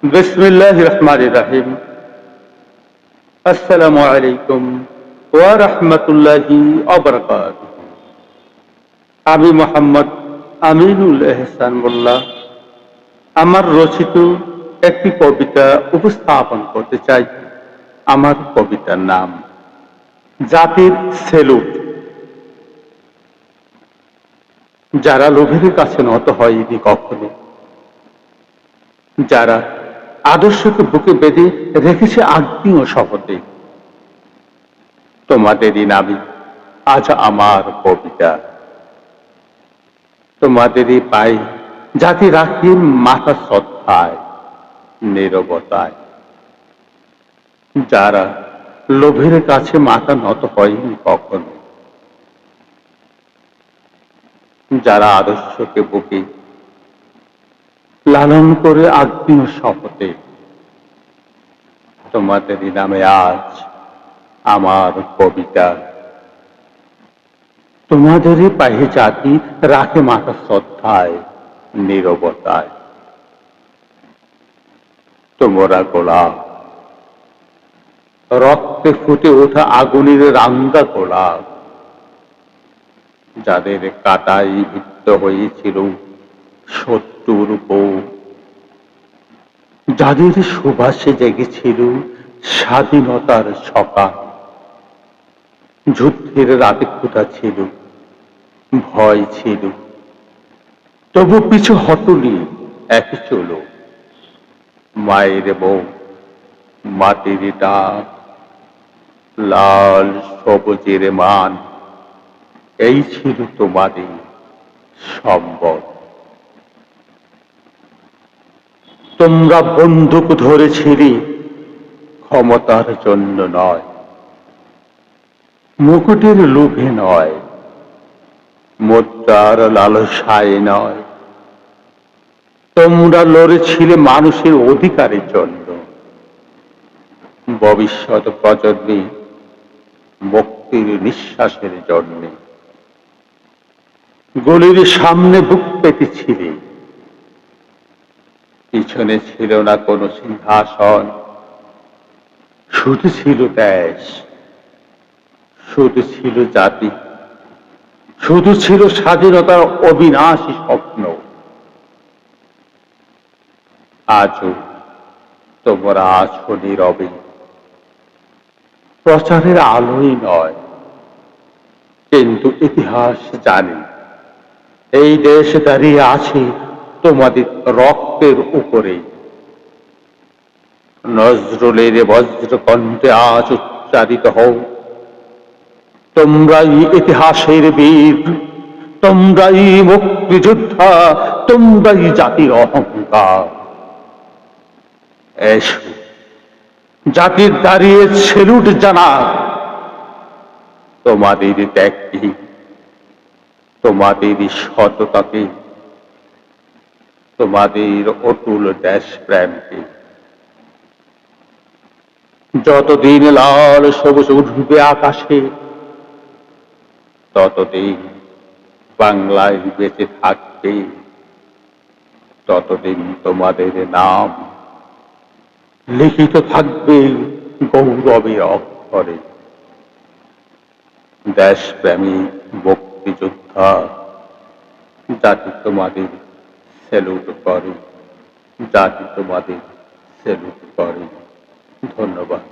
বিসমিল্লাহির রহমানির রহিম। আসসালামু আলাইকুম ওয়া রাহমাতুল্লাহি ওয়া বারাকাতুহু। আমি মোহাম্মদ আমিনুল এহসান মোল্লা আমার রচিত একটি কবিতা উপস্থাপন করতে চাই। আমার কবিতার নাম জাতির সেলুট। যারা লোভের কাছে নত হয়নি কখনো, যারা আদর্শকে বুকে বেঁধে রেখেছে আগ্নেয় শপথে, তোমাদেরই নামে আজ আমার কবিতা। তোমাদেরই পাই জাতি রাখি মাথা শ্রদ্ধায়, নীরবতায়। যারা লোভের কাছে মাথা নত হয়নি কখনো, যারা আদর্শকে বুকে লালন করে আগ্নেয় শপথে, তোমাদেরই নামে আজ আমার কবিতা। তোমাদেরই পায়ে জাতি রাখে মাথা শ্রদ্ধায়, নীরবতায়। তোমরা গোলাপ, রক্তে ফুটে ওঠা আগুনের রাঙ্গা গোলাপ, যাদের কাটাই বিদ্ধ হয়েছিল শত্রুর বউ, যাদের সুবাসে জেগেছিল স্বাধীনতার সকাল। যুদ্ধের রাতে ক্ষুধা ছিল, ভয় ছিল, তবু পিছু হটনি, একই চলো। মায়ের বউ, মাটির ডাক, লাল সবুজের মান, এই ছিল তোমাদের সম্বল। তোমরা বন্দুক ধরেছিলে ক্ষমতার জন্য নয়, মুকুটের লোভে নয়, মুদ্রার লালসায় নয়। তোমরা লড়েছিলে মানুষের অধিকারের জন্য, ভবিষ্যৎ প্রজন্মে মুক্তির নিঃশ্বাসের জন্য। গলির সামনে বুক পেতেছিলে, পিছনে ছিল না কোনো সিংহাসন, শুধু ছিল দেশ, শুধু ছিল জাতি, শুধু ছিল স্বাধীনতার অবিনাশী স্বপ্ন। আজও তোমরা আছো নীরবে, প্রচারের আলোই নয়, কিন্তু ইতিহাস জানে এই দেশ দাঁড়িয়ে আছে তোমাদের রক্তের উপরে। নজরুলের বজ্রকণ্ঠে আজ উচ্চারিত হও, তোমরাই ইতিহাসের বীর, তোমরাই মুক্তিযোদ্ধা, তোমরাই জাতির অহংকার। এসো জাতির দাঁড়িয়ে সেলুট জানা, তোমাদের ত্যাগকে, তোমাদের সততাকে, তোমাদের অতুল দেশপ্রেমকে। যতদিন লাল সবুজ উঠবে আকাশে, ততদিন বাংলায় বেঁচে থাকবে, ততদিন তোমাদের নাম লিখিত থাকবে গৌরবের অক্ষরে। দেশপ্রেমী মুক্তিযোদ্ধা, জাতি তোমাদের সেলুট করে, জাতি তোমাদের সেলুট করে। ধন্যবাদ।